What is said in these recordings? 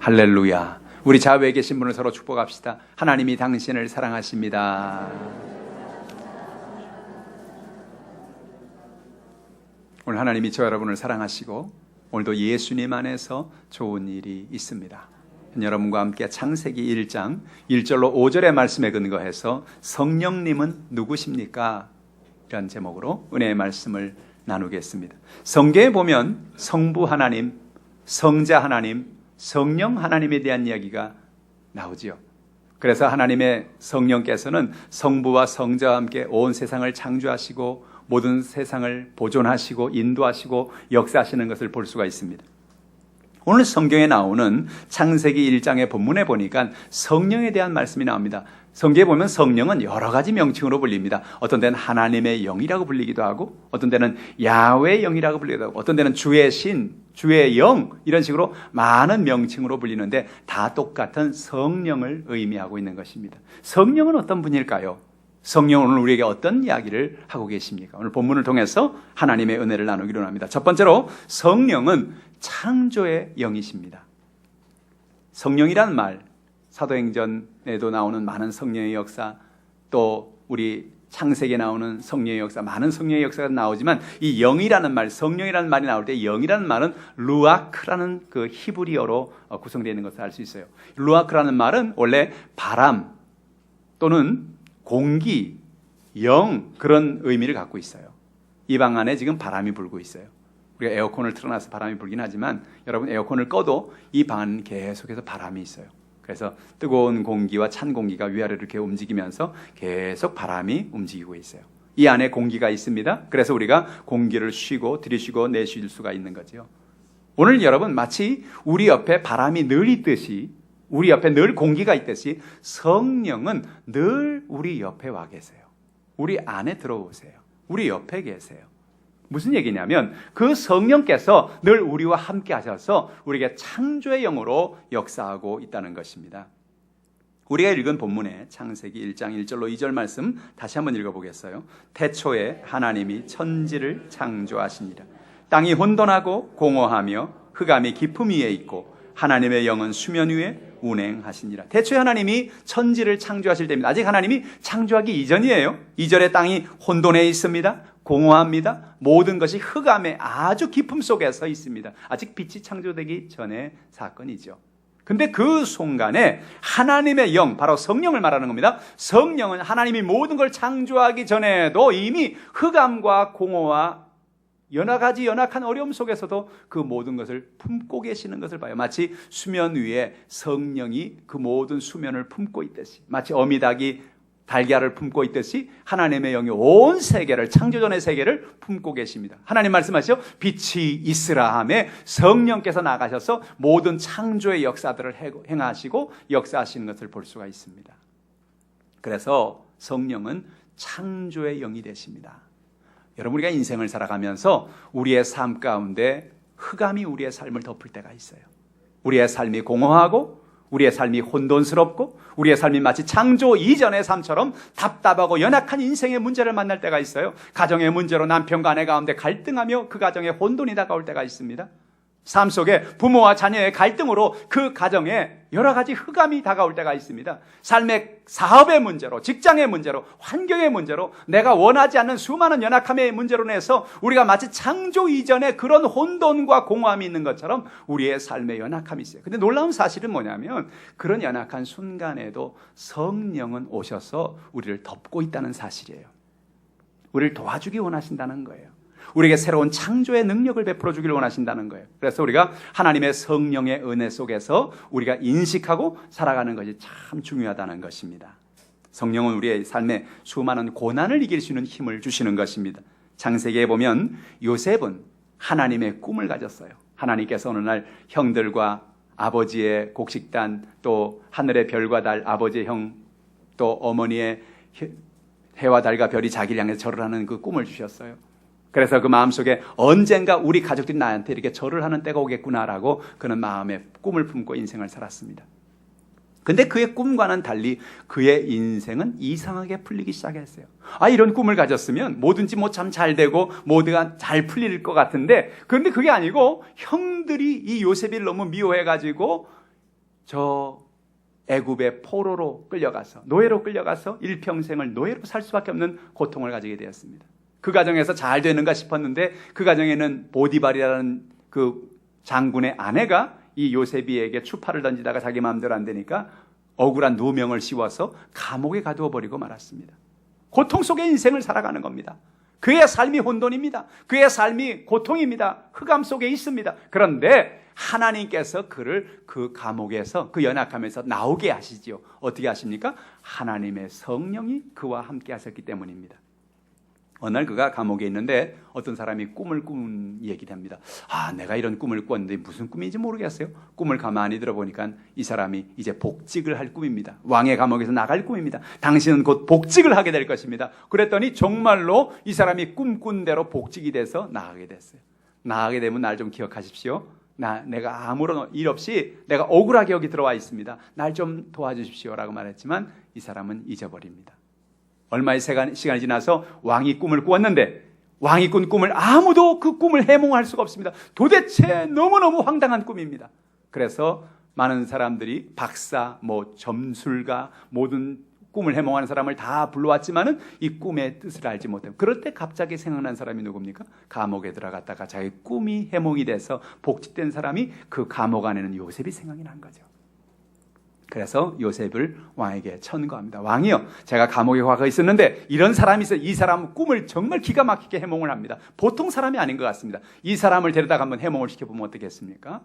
할렐루야. 우리 좌우에 계신 분을 서로 축복합시다. 하나님이 당신을 사랑하십니다. 오늘 하나님이 저 여러분을 사랑하시고 오늘도 예수님 안에서 좋은 일이 있습니다. 여러분과 함께 창세기 1장 1절로 5절의 말씀에 근거해서 성령님은 누구십니까? 이런 제목으로 은혜의 말씀을 나누겠습니다. 성경에 보면 성부 하나님, 성자 하나님, 성령 하나님에 대한 이야기가 나오지요. 그래서 하나님의 성령께서는 성부와 성자와 함께 온 세상을 창조하시고 모든 세상을 보존하시고 인도하시고 역사하시는 것을 볼 수가 있습니다. 오늘 성경에 나오는 창세기 1장의 본문에 보니까 성령에 대한 말씀이 나옵니다. 성경에 보면 성령은 여러 가지 명칭으로 불립니다. 어떤 데는 하나님의 영이라고 불리기도 하고, 어떤 데는 야훼의 영이라고 불리기도 하고, 어떤 데는 주의 신, 주의 영, 이런 식으로 많은 명칭으로 불리는데 다 똑같은 성령을 의미하고 있는 것입니다. 성령은 어떤 분일까요? 성령은 오늘 우리에게 어떤 이야기를 하고 계십니까? 오늘 본문을 통해서 하나님의 은혜를 나누기로 합니다. 첫 번째로 성령은 창조의 영이십니다. 성령이란 말, 사도행전에도 나오는 많은 성령의 역사, 또 우리 창세기에 나오는 성령의 역사, 많은 성령의 역사가 나오지만 이 영이라는 말, 성령이라는 말이 나올 때 영이라는 말은 루아크라는 그 히브리어로 구성되어 있는 것을 알 수 있어요. 루아크라는 말은 원래 바람 또는 공기, 영, 그런 의미를 갖고 있어요. 이 방 안에 지금 바람이 불고 있어요. 우리가 에어컨을 틀어놔서 바람이 불긴 하지만 여러분 에어컨을 꺼도 이 방 안은 계속해서 바람이 있어요. 그래서 뜨거운 공기와 찬 공기가 위아래로 이렇게 움직이면서 계속 바람이 움직이고 있어요. 이 안에 공기가 있습니다. 그래서 우리가 공기를 쉬고 들이쉬고 내쉴 수가 있는 거죠. 오늘 여러분 마치 우리 옆에 바람이 늘 있듯이, 우리 옆에 늘 공기가 있듯이 성령은 늘 우리 옆에 와 계세요. 우리 안에 들어오세요. 우리 옆에 계세요. 무슨 얘기냐면 그 성령께서 늘 우리와 함께 하셔서 우리에게 창조의 영으로 역사하고 있다는 것입니다. 우리가 읽은 본문의 창세기 1장 1절로 2절 말씀 다시 한번 읽어보겠어요. 태초에 하나님이 천지를 창조하시니라. 땅이 혼돈하고 공허하며 흑암이 깊음 위에 있고 하나님의 영은 수면 위에 운행하시니라. 태초에 하나님이 천지를 창조하실 때입니다. 아직 하나님이 창조하기 이전이에요. 이전에 땅이 혼돈해 있습니다. 공허합니다. 모든 것이 흑암의 아주 깊음 속에 서 있습니다. 아직 빛이 창조되기 전의 사건이죠. 근데 그 순간에 하나님의 영, 바로 성령을 말하는 겁니다. 성령은 하나님이 모든 걸 창조하기 전에도 이미 흑암과 공허와 여러 가지 연약한 어려움 속에서도 그 모든 것을 품고 계시는 것을 봐요. 마치 수면 위에 성령이 그 모든 수면을 품고 있듯이, 마치 어미닭이 달걀을 품고 있듯이 하나님의 영이 온 세계를, 창조전의 세계를 품고 계십니다. 하나님 말씀하시죠. 빛이 있으라 하매 성령께서 나가셔서 모든 창조의 역사들을 행하시고 역사하시는 것을 볼 수가 있습니다. 그래서 성령은 창조의 영이 되십니다. 여러분, 우리가 인생을 살아가면서 우리의 삶 가운데 흑암이 우리의 삶을 덮을 때가 있어요. 우리의 삶이 공허하고 우리의 삶이 혼돈스럽고 우리의 삶이 마치 창조 이전의 삶처럼 답답하고 연약한 인생의 문제를 만날 때가 있어요. 가정의 문제로 남편과 아내 가운데 갈등하며 그 가정에 혼돈이 다가올 때가 있습니다. 삶 속에 부모와 자녀의 갈등으로 그 가정에 여러 가지 흑암이 다가올 때가 있습니다. 삶의 사업의 문제로, 직장의 문제로, 환경의 문제로, 내가 원하지 않는 수많은 연약함의 문제로 인해서 우리가 마치 창조 이전에 그런 혼돈과 공허함이 있는 것처럼 우리의 삶에 연약함이 있어요. 근데 놀라운 사실은 뭐냐면 그런 연약한 순간에도 성령은 오셔서 우리를 덮고 있다는 사실이에요. 우리를 도와주기 원하신다는 거예요. 우리에게 새로운 창조의 능력을 베풀어 주기를 원하신다는 거예요. 그래서 우리가 하나님의 성령의 은혜 속에서 우리가 인식하고 살아가는 것이 참 중요하다는 것입니다. 성령은 우리의 삶에 수많은 고난을 이길 수 있는 힘을 주시는 것입니다. 창세기에 보면 요셉은 하나님의 꿈을 가졌어요. 하나님께서 어느 날 형들과 아버지의 곡식단, 또 하늘의 별과 달, 아버지의 형, 또 어머니의 해와 달과 별이 자기를 향해서 절을 하는 그 꿈을 주셨어요. 그래서 그 마음속에 언젠가 우리 가족들이 나한테 이렇게 절을 하는 때가 오겠구나라고 그는 마음에 꿈을 품고 인생을 살았습니다. 근데 그의 꿈과는 달리 그의 인생은 이상하게 풀리기 시작했어요. 이런 꿈을 가졌으면 뭐든지 참 잘 되고 모두가 잘 풀릴 것 같은데, 그런데 그게 아니고 형들이 이 요셉을 너무 미워해가지고 저 애굽의 포로로 끌려가서 노예로 끌려가서 일평생을 노예로 살 수밖에 없는 고통을 가지게 되었습니다. 그 가정에서 잘 되는가 싶었는데 그 가정에는 보디발이라는 그 장군의 아내가 이 요셉이에게 추파를 던지다가 자기 마음대로 안 되니까 억울한 누명을 씌워서 감옥에 가두어 버리고 말았습니다. 고통 속의 인생을 살아가는 겁니다. 그의 삶이 혼돈입니다. 그의 삶이 고통입니다. 흑암 속에 있습니다. 그런데 하나님께서 그를 그 감옥에서 그 연약함에서 나오게 하시지요. 어떻게 하십니까? 하나님의 성령이 그와 함께 하셨기 때문입니다. 어느 날 그가 감옥에 있는데 어떤 사람이 꿈을 꾼 얘기를 합니다. 내가 이런 꿈을 꿨는데 무슨 꿈인지 모르겠어요. 꿈을 가만히 들어보니까 이 사람이 이제 복직을 할 꿈입니다. 왕의 감옥에서 나갈 꿈입니다. 당신은 곧 복직을 하게 될 것입니다. 그랬더니 정말로 이 사람이 꿈꾼 대로 복직이 돼서 나가게 됐어요. 나가게 되면 날 좀 기억하십시오. 내가 아무런 일 없이 내가 억울하게 여기 들어와 있습니다. 날 좀 도와주십시오 라고 말했지만 이 사람은 잊어버립니다. 얼마의 시간이 지나서 왕이 꿈을 꾸었는데 왕이 꾼 꿈을 아무도 그 꿈을 해몽할 수가 없습니다. 도대체 너무너무 황당한 꿈입니다. 그래서 많은 사람들이 박사, 점술가, 모든 꿈을 해몽하는 사람을 다 불러왔지만은 이 꿈의 뜻을 알지 못해요. 그럴 때 갑자기 생각난 사람이 누굽니까? 감옥에 들어갔다가 자기 꿈이 해몽이 돼서 복직된 사람이 그 감옥 안에는 요셉이 생각이 난 거죠. 그래서 요셉을 왕에게 천거합니다. 왕이요, 제가 감옥에 가 있었는데 이런 사람이 있어요. 이 사람은 꿈을 정말 기가 막히게 해몽을 합니다. 보통 사람이 아닌 것 같습니다. 이 사람을 데려다가 한번 해몽을 시켜보면 어떻겠습니까?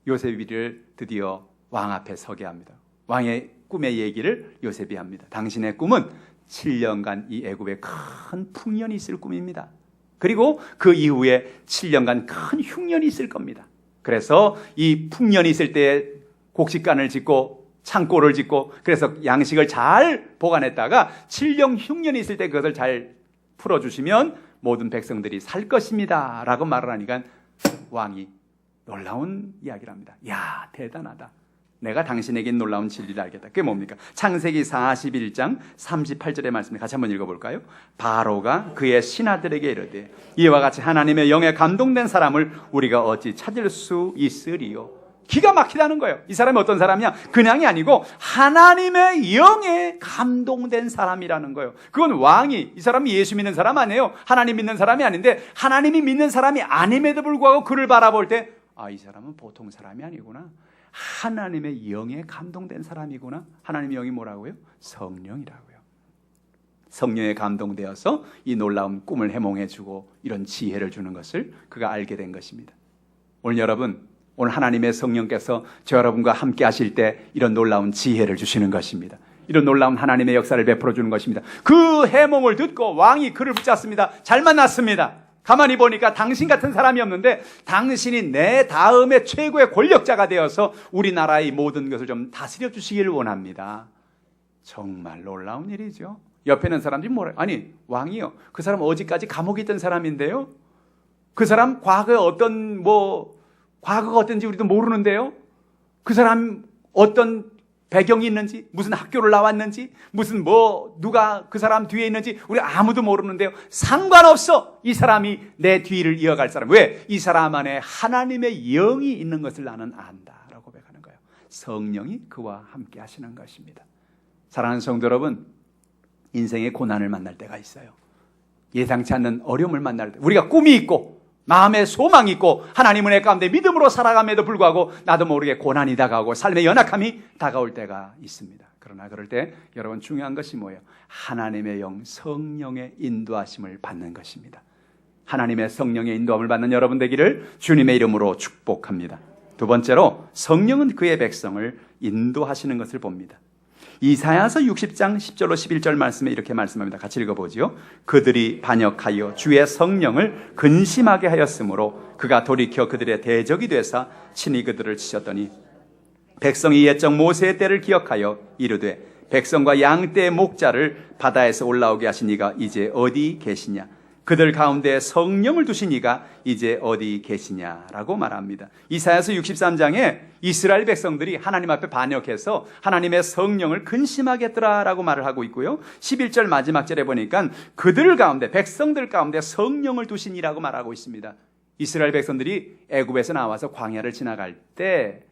요셉이를 드디어 왕 앞에 서게 합니다. 왕의 꿈의 얘기를 요셉이 합니다. 당신의 꿈은 7년간 이 애굽에 큰 풍년이 있을 꿈입니다. 그리고 그 이후에 7년간 큰 흉년이 있을 겁니다. 그래서 이 풍년이 있을 때 곡식간을 짓고 창고를 짓고 그래서 양식을 잘 보관했다가 7년 흉년이 있을 때 그것을 잘 풀어주시면 모든 백성들이 살 것입니다 라고 말을 하니까 왕이 놀라운 이야기를 합니다. 야, 대단하다. 내가 당신에게 놀라운 진리를 알겠다. 그게 뭡니까? 창세기 41장 38절의 말씀을 같이 한번 읽어볼까요? 바로가 그의 신하들에게 이르되 이와 같이 하나님의 영에 감동된 사람을 우리가 어찌 찾을 수 있으리요? 기가 막히다는 거예요. 이 사람이 어떤 사람이야? 그냥이 아니고 하나님의 영에 감동된 사람이라는 거예요. 그건 왕이, 이 사람이 예수 믿는 사람 아니에요. 하나님 믿는 사람이 아닌데 하나님이 믿는 사람이 아님에도 불구하고 그를 바라볼 때 이 사람은 보통 사람이 아니구나. 하나님의 영에 감동된 사람이구나. 하나님의 영이 뭐라고요? 성령이라고요. 성령에 감동되어서 이 놀라운 꿈을 해몽해주고 이런 지혜를 주는 것을 그가 알게 된 것입니다. 오늘 여러분, 오늘 하나님의 성령께서 저 여러분과 함께 하실 때 이런 놀라운 지혜를 주시는 것입니다. 이런 놀라운 하나님의 역사를 베풀어 주는 것입니다. 그 해몽을 듣고 왕이 그를 붙잡습니다. 잘 만났습니다. 가만히 보니까 당신 같은 사람이 없는데 당신이 내 다음에 최고의 권력자가 되어서 우리나라의 모든 것을 좀 다스려 주시기를 원합니다. 정말 놀라운 일이죠. 옆에 있는 사람들이 뭐래요? 아니, 왕이요, 그 사람 어제까지 감옥에 있던 사람인데요, 그 사람 과거에 과거가 어떤지 우리도 모르는데요, 그 사람 어떤 배경이 있는지, 무슨 학교를 나왔는지, 무슨 누가 그 사람 뒤에 있는지 우리 아무도 모르는데요, 상관없어. 이 사람이 내 뒤를 이어갈 사람. 왜? 이 사람 안에 하나님의 영이 있는 것을 나는 안다라고 고백하는 거예요. 성령이 그와 함께 하시는 것입니다. 사랑하는 성도 여러분, 인생의 고난을 만날 때가 있어요. 예상치 않는 어려움을 만날 때, 우리가 꿈이 있고 마음에 소망이 있고 하나님 은혜 가운데 믿음으로 살아감에도 불구하고 나도 모르게 고난이 다가오고 삶의 연약함이 다가올 때가 있습니다. 그러나 그럴 때 여러분, 중요한 것이 뭐예요? 하나님의 영, 성령의 인도하심을 받는 것입니다. 하나님의 성령의 인도함을 받는 여러분 되기를 주님의 이름으로 축복합니다. 두 번째로, 성령은 그의 백성을 인도하시는 것을 봅니다. 이사야서 60장 10절로 11절 말씀에 이렇게 말씀합니다. 같이 읽어보지요. 그들이 반역하여 주의 성령을 근심하게 하였으므로 그가 돌이켜 그들의 대적이 되사 친히 그들을 치셨더니 백성이 옛적 모세의 때를 기억하여 이르되 백성과 양떼의 목자를 바다에서 올라오게 하신 이가 이제 어디 계시냐? 그들 가운데 성령을 두신 이가 이제 어디 계시냐라고 말합니다. 이사야서 63장에 이스라엘 백성들이 하나님 앞에 반역해서 하나님의 성령을 근심하겠더라라고 말을 하고 있고요. 11절 마지막 절에 보니까 그들 가운데, 백성들 가운데 성령을 두신 이라고 말하고 있습니다. 이스라엘 백성들이 애굽에서 나와서 광야를 지나갈 때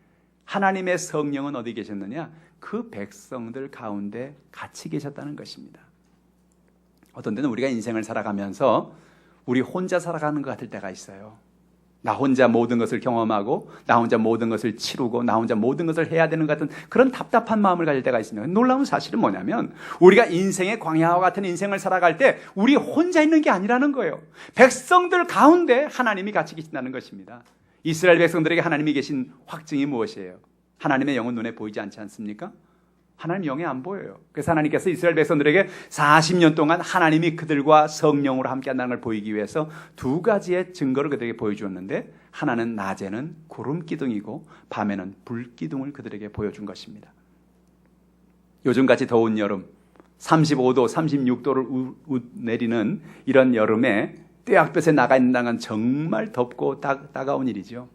하나님의 성령은 어디 계셨느냐? 그 백성들 가운데 같이 계셨다는 것입니다. 어떤 때는 우리가 인생을 살아가면서 우리 혼자 살아가는 것 같을 때가 있어요. 나 혼자 모든 것을 경험하고 나 혼자 모든 것을 치르고 나 혼자 모든 것을 해야 되는 것 같은 그런 답답한 마음을 가질 때가 있습니다. 놀라운 사실은 뭐냐면 우리가 인생의 광야와 같은 인생을 살아갈 때 우리 혼자 있는 게 아니라는 거예요. 백성들 가운데 하나님이 같이 계신다는 것입니다. 이스라엘 백성들에게 하나님이 계신 확증이 무엇이에요? 하나님의 영은 눈에 보이지 않지 않습니까? 하나님 영이 안 보여요. 그래서 하나님께서 이스라엘 백성들에게 40년 동안 하나님이 그들과 성령으로 함께한다는 걸 보이기 위해서 두 가지의 증거를 그들에게 보여주었는데 하나는 낮에는 구름 기둥이고 밤에는 불 기둥을 그들에게 보여준 것입니다. 요즘같이 더운 여름 35도, 36도를 내리는 이런 여름에 떼약볕에 나가 있는다는 건 정말 덥고 따가운 일이죠.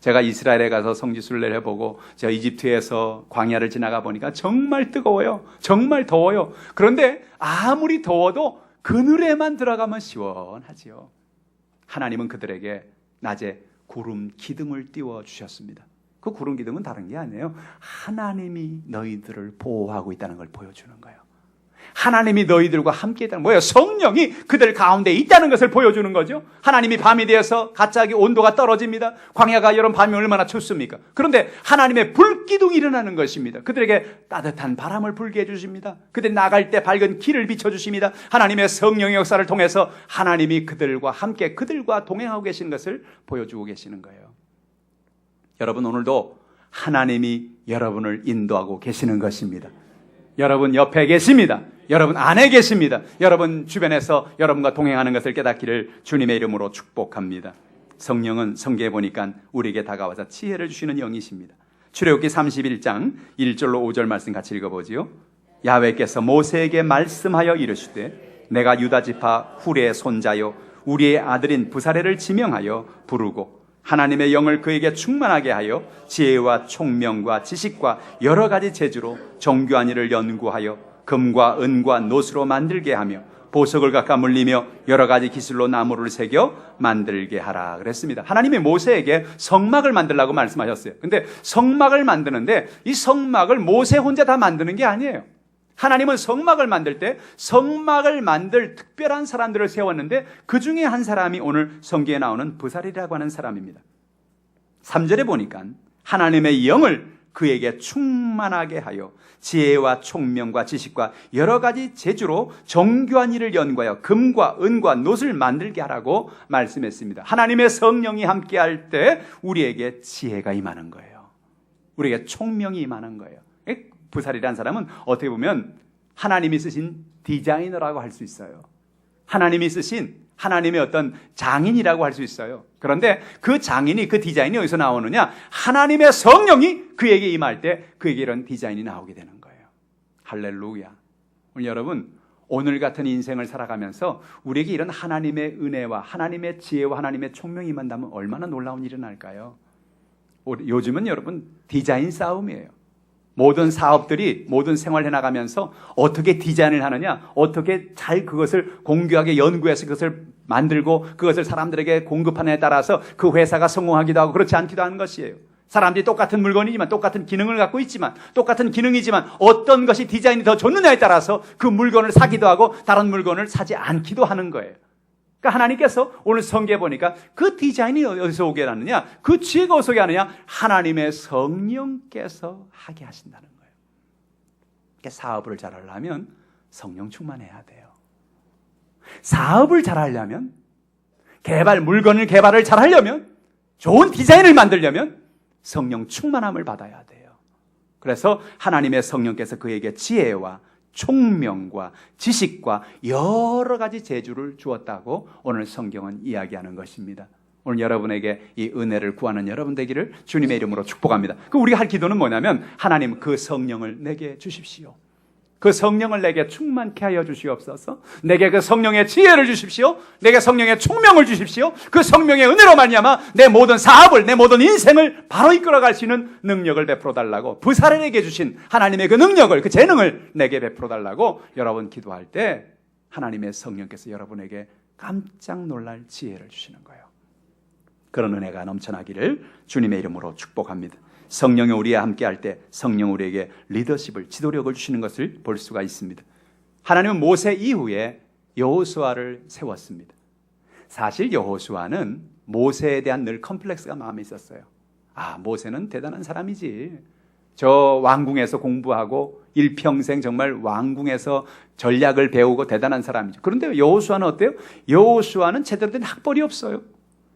제가 이스라엘에 가서 성지순례를 해보고 제가 이집트에서 광야를 지나가 보니까 정말 뜨거워요. 정말 더워요. 그런데 아무리 더워도 그늘에만 들어가면 시원하지요. 하나님은 그들에게 낮에 구름 기둥을 띄워주셨습니다. 그 구름 기둥은 다른 게 아니에요. 하나님이 너희들을 보호하고 있다는 걸 보여주는 거예요. 하나님이 너희들과 함께 있다는 뭐예요? 성령이 그들 가운데 있다는 것을 보여주는 거죠. 하나님이 밤이 되어서 갑자기 온도가 떨어집니다. 광야가 여름 밤이 얼마나 춥습니까? 그런데 하나님의 불기둥이 일어나는 것입니다. 그들에게 따뜻한 바람을 불게 해주십니다. 그들이 나갈 때 밝은 길을 비춰주십니다. 하나님의 성령의 역사를 통해서 하나님이 그들과 함께 그들과 동행하고 계신 것을 보여주고 계시는 거예요. 여러분 오늘도 하나님이 여러분을 인도하고 계시는 것입니다. 여러분 옆에 계십니다. 여러분 안에 계십니다. 여러분 주변에서 여러분과 동행하는 것을 깨닫기를 주님의 이름으로 축복합니다. 성령은 성경에 보니까 우리에게 다가와서 지혜를 주시는 영이십니다. 출애굽기 31장 1절로 5절 말씀 같이 읽어보지요. 야훼께서 모세에게 말씀하여 이르시되 내가 유다 지파 훌의 손자요 우리의 아들인 부사레를 지명하여 부르고 하나님의 영을 그에게 충만하게 하여 지혜와 총명과 지식과 여러 가지 재주로 정교한 일을 연구하여 금과 은과 노수로 만들게 하며 보석을 깎아 물리며 여러 가지 기술로 나무를 새겨 만들게 하라 그랬습니다. 하나님이 모세에게 성막을 만들라고 말씀하셨어요. 근데 성막을 만드는데 이 성막을 모세 혼자 다 만드는 게 아니에요. 하나님은 성막을 만들 때 성막을 만들 특별한 사람들을 세웠는데 그 중에 한 사람이 오늘 성경에 나오는 부살이라고 하는 사람입니다. 3절에 보니까 하나님의 영을 그에게 충만하게 하여 지혜와 총명과 지식과 여러 가지 재주로 정교한 일을 연구하여 금과 은과 놋을 만들게 하라고 말씀했습니다. 하나님의 성령이 함께할 때 우리에게 지혜가 임하는 거예요. 우리에게 총명이 임하는 거예요. 부살이라는 사람은 어떻게 보면 하나님이 쓰신 디자이너라고 할 수 있어요. 하나님이 쓰신 하나님의 어떤 장인이라고 할 수 있어요. 그런데 그 장인이 그 디자인이 어디서 나오느냐? 하나님의 성령이 그에게 임할 때 그에게 이런 디자인이 나오게 되는 거예요. 할렐루야. 오늘 여러분 오늘 같은 인생을 살아가면서 우리에게 이런 하나님의 은혜와 하나님의 지혜와 하나님의 총명이 임한다면 얼마나 놀라운 일이 날까요? 요즘은 여러분 디자인 싸움이에요. 모든 사업들이 모든 생활을 해나가면서 어떻게 디자인을 하느냐, 어떻게 잘 그것을 공교하게 연구해서 그것을 만들고 그것을 사람들에게 공급하느냐에 따라서 그 회사가 성공하기도 하고 그렇지 않기도 하는 것이에요. 사람들이 똑같은 물건이지만 똑같은 기능을 갖고 있지만 똑같은 기능이지만 어떤 것이 디자인이 더 좋느냐에 따라서 그 물건을 사기도 하고 다른 물건을 사지 않기도 하는 거예요. 그러니까 하나님께서 오늘 성경에 보니까 그 디자인이 어디서 오게 하느냐, 그 지혜가 어디서 오게 하느냐, 하나님의 성령께서 하게 하신다는 거예요. 그러니까 사업을 잘하려면 성령 충만해야 돼요. 사업을 잘하려면 물건을 개발을 잘하려면 좋은 디자인을 만들려면 성령 충만함을 받아야 돼요. 그래서 하나님의 성령께서 그에게 지혜와 총명과 지식과 여러 가지 재주를 주었다고 오늘 성경은 이야기하는 것입니다. 오늘 여러분에게 이 은혜를 구하는 여러분 되기를 주님의 이름으로 축복합니다. 우리가 할 기도는 뭐냐면 하나님 그 성령을 내게 주십시오. 그 성령을 내게 충만케 하여 주시옵소서. 내게 그 성령의 지혜를 주십시오. 내게 성령의 총명을 주십시오. 그 성령의 은혜로 말미암아 내 모든 사업을, 내 모든 인생을 바로 이끌어갈 수 있는 능력을 베풀어 달라고, 부사련에게 주신 하나님의 그 능력을, 그 재능을 내게 베풀어 달라고 여러분 기도할 때 하나님의 성령께서 여러분에게 깜짝 놀랄 지혜를 주시는 거예요. 그런 은혜가 넘쳐나기를 주님의 이름으로 축복합니다. 성령이 우리와 함께할 때 성령 우리에게 리더십을, 지도력을 주시는 것을 볼 수가 있습니다. 하나님은 모세 이후에 여호수아를 세웠습니다. 사실 여호수아는 모세에 대한 늘 컴플렉스가 마음에 있었어요. 모세는 대단한 사람이지. 저 왕궁에서 공부하고 일평생 정말 왕궁에서 전략을 배우고 대단한 사람이죠. 그런데 여호수아는 어때요? 여호수아는 제대로 된 학벌이 없어요.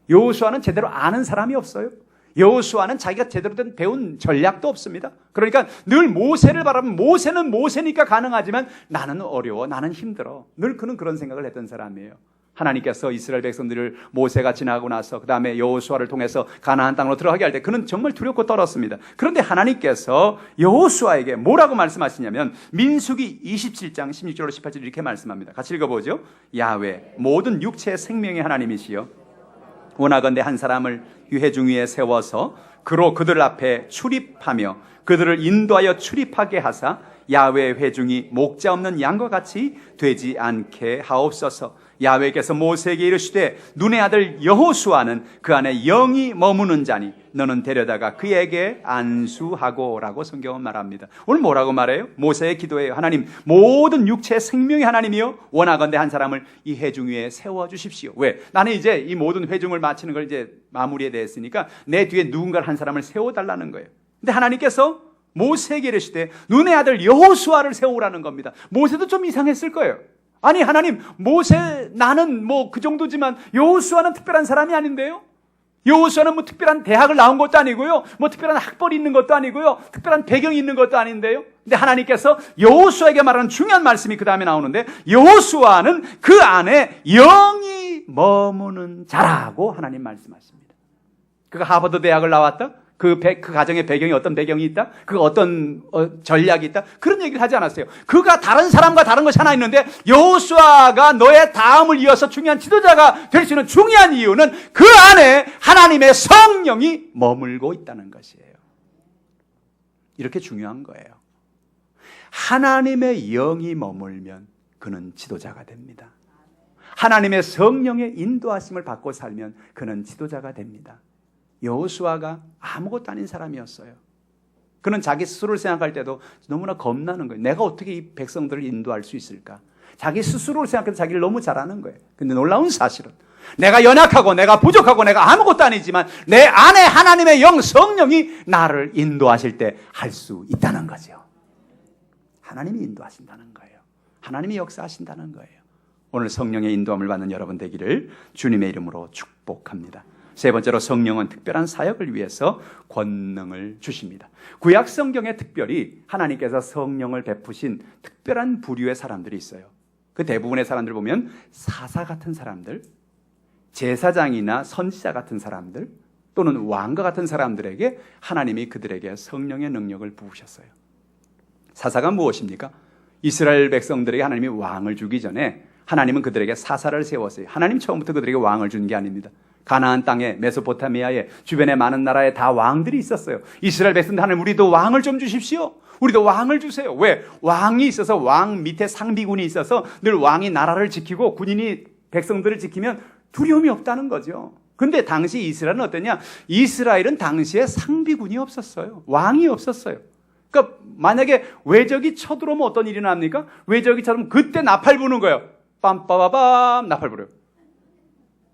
여호수아는 제대로 아는 사람이 없어요. 여호수아는 자기가 제대로 된 배운 전략도 없습니다. 그러니까 늘 모세를 바라보면 모세는 모세니까 가능하지만 나는 어려워, 나는 힘들어. 늘 그는 그런 생각을 했던 사람이에요. 하나님께서 이스라엘 백성들을 모세가 지나고 나서 그 다음에 여호수아를 통해서 가나안 땅으로 들어가게 할 때 그는 정말 두렵고 떨었습니다. 그런데 하나님께서 여호수아에게 뭐라고 말씀하시냐면 민수기 27장 16절로 18절 이렇게 말씀합니다. 같이 읽어보죠. 야훼 모든 육체의 생명의 하나님이시여 원하건대 한 사람을 회중 위에 세워서 그로 그들 앞에 출입하며 그들을 인도하여 출입하게 하사 야훼 회중이 목자 없는 양과 같이 되지 않게 하옵소서. 야훼께서 모세에게 이르시되 눈의 아들 여호수아는 그 안에 영이 머무는 자니 너는 데려다가 그에게 안수하고 라고 성경은 말합니다. 오늘 뭐라고 말해요? 모세의 기도예요. 하나님 모든 육체의 생명의 하나님이요 원하건대 한 사람을 이 회중 위에 세워주십시오. 왜? 나는 이제 이 모든 회중을 마치는 걸 이제 마무리에 대했으니까 내 뒤에 누군가 한 사람을 세워달라는 거예요. 근데 하나님께서 모세에게 이르시되 눈의 아들 여호수아를 세우라는 겁니다. 모세도 좀 이상했을 거예요. 아니 하나님 모세 나는 뭐 그 정도지만 여호수아는 특별한 사람이 아닌데요. 여호수아는 뭐 특별한 대학을 나온 것도 아니고요. 뭐 특별한 학벌이 있는 것도 아니고요. 특별한 배경이 있는 것도 아닌데요. 근데 하나님께서 여호수아에게 말하는 중요한 말씀이 그 다음에 나오는데 여호수아는 그 안에 영이 머무는 자라고 하나님 말씀하십니다. 그가 하버드 대학을 나왔다? 그 가정의 배경이 어떤 배경이 있다? 그 어떤 전략이 있다? 그런 얘기를 하지 않았어요. 그가 다른 사람과 다른 것이 하나 있는데 여호수아가 너의 다음을 이어서 중요한 지도자가 될 수 있는 중요한 이유는 그 안에 하나님의 성령이 머물고 있다는 것이에요. 이렇게 중요한 거예요. 하나님의 영이 머물면 그는 지도자가 됩니다. 하나님의 성령의 인도하심을 받고 살면 그는 지도자가 됩니다. 여호수아가 아무것도 아닌 사람이었어요. 그는 자기 스스로를 생각할 때도 너무나 겁나는 거예요. 내가 어떻게 이 백성들을 인도할 수 있을까? 자기 스스로를 생각해서 자기를 너무 잘하는 거예요. 근데 놀라운 사실은 내가 연약하고 내가 부족하고 내가 아무것도 아니지만 내 안에 하나님의 영 성령이 나를 인도하실 때 할 수 있다는 거죠. 하나님이 인도하신다는 거예요. 하나님이 역사하신다는 거예요. 오늘 성령의 인도함을 받는 여러분 되기를 주님의 이름으로 축복합니다. 세 번째로 성령은 특별한 사역을 위해서 권능을 주십니다. 구약 성경에 특별히 하나님께서 성령을 베푸신 특별한 부류의 사람들이 있어요. 그 대부분의 사람들 보면 사사 같은 사람들, 제사장이나 선지자 같은 사람들 또는 왕과 같은 사람들에게 하나님이 그들에게 성령의 능력을 부으셨어요. 사사가 무엇입니까? 이스라엘 백성들에게 하나님이 왕을 주기 전에 하나님은 그들에게 사사를 세웠어요. 하나님 처음부터 그들에게 왕을 준 게 아닙니다. 가나안 땅에 메소포타미아에 주변에 많은 나라에 다 왕들이 있었어요. 이스라엘 백성들 하나님 우리도 왕을 좀 주십시오. 우리도 왕을 주세요. 왜? 왕이 있어서 왕 밑에 상비군이 있어서 늘 왕이 나라를 지키고 군인이 백성들을 지키면 두려움이 없다는 거죠. 근데 당시 이스라엘은 어떠냐? 이스라엘은 당시에 상비군이 없었어요. 왕이 없었어요. 그러니까 만약에 외적이 쳐들어오면 어떤 일이 납니까? 외적이 쳐들어오면 그때 나팔 부는 거예요. 빰빠바밤 나팔 불어요.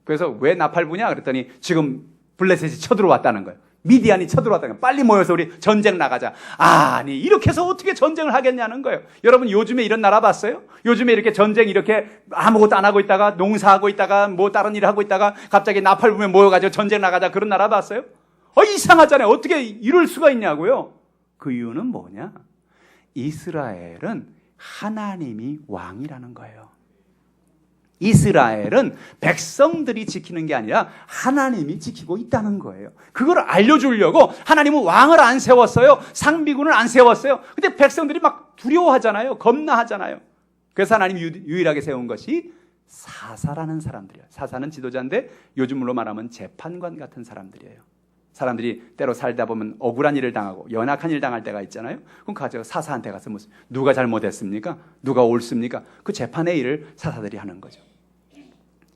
그래서 왜 나팔 부냐 그랬더니 지금 블레셋이 쳐들어왔다는 거예요. 미디안이 쳐들어왔다는 거예요. 빨리 모여서 우리 전쟁 나가자. 아니 이렇게 해서 어떻게 전쟁을 하겠냐는 거예요. 여러분 요즘에 이런 나라 봤어요? 요즘에 이렇게 전쟁 이렇게 아무것도 안 하고 있다가 농사하고 있다가 뭐 다른 일 하고 있다가 갑자기 나팔 부면 모여가지고 전쟁 나가자 그런 나라 봤어요? 이상하잖아요. 어떻게 이럴 수가 있냐고요. 그 이유는 뭐냐? 이스라엘은 하나님이 왕이라는 거예요. 이스라엘은 백성들이 지키는 게 아니라 하나님이 지키고 있다는 거예요. 그걸 알려주려고 하나님은 왕을 안 세웠어요. 상비군을 안 세웠어요. 근데 백성들이 막 두려워하잖아요. 겁나하잖아요. 그래서 하나님이 유일하게 세운 것이 사사라는 사람들이에요. 사사는 지도자인데 요즘으로 말하면 재판관 같은 사람들이에요. 사람들이 때로 살다 보면 억울한 일을 당하고 연약한 일 당할 때가 있잖아요. 그럼 가서 사사한테 가서 무슨 누가 잘못했습니까? 누가 옳습니까? 그 재판의 일을 사사들이 하는 거죠.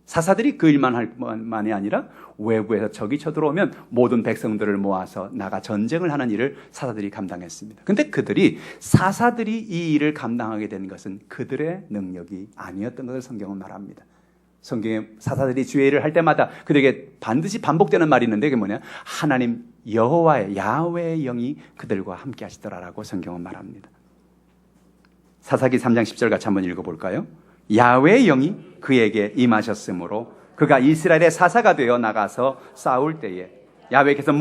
사사들이 그 일만 할 만이 아니라 외부에서 적이 쳐들어오면 모든 백성들을 모아서 나가 전쟁을 하는 일을 사사들이 감당했습니다. 근데 사사들이 이 일을 감당하게 된 것은 그들의 능력이 아니었던 것을 성경은 말합니다. 성경에 사사들이 주의 일을 할 때마다 그들에게 반드시 반복되는 말이 있는데 그게 뭐냐? 하나님 야훼의 영이 그들과 함께 하시더라라고 성경은 말합니다. 사사기 3장 10절 같이 한번 읽어볼까요? 야훼의 영이 그에게 임하셨으므로 그가 이스라엘의 사사가 되어 나가서 싸울 때에 야훼께서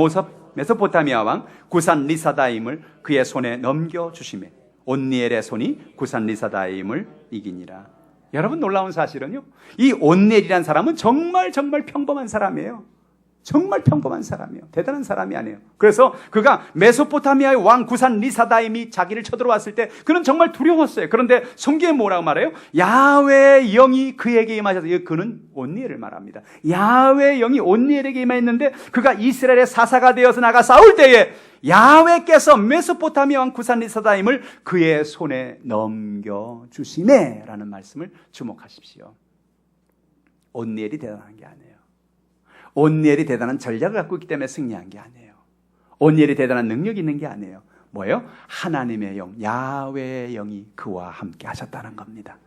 메소포타미아 왕 구산 리사다임을 그의 손에 넘겨주시매 온니엘의 손이 구산 리사다임을 이기니라. 여러분, 놀라운 사실은요, 이 온니엘이라는 사람은 정말 평범한 사람이에요. 정말 평범한 사람이에요. 대단한 사람이 아니에요. 그래서 그가 메소포타미아의 왕 구산 리사다임이 자기를 쳐들어왔을 때 그는 정말 두려웠어요. 그런데 성경에 뭐라고 말해요? 야훼의 영이 그에게 임하셔서, 그는 온니엘을 말합니다. 야훼의 영이 온니엘에게 임했는데 그가 이스라엘의 사사가 되어서 나가 싸울 때에 야훼께서 메소포타미아 왕 구산 리사다임을 그의 손에 넘겨주시네 라는 말씀을 주목하십시오. 온니엘이 대단한 게 아니에요. 온니엘이 대단한 전략을 갖고 있기 때문에 승리한 게 아니에요. 온니엘이 대단한 능력이 있는 게 아니에요. 뭐예요? 하나님의 영, 야훼의 영이 그와 함께 하셨다는 겁니다.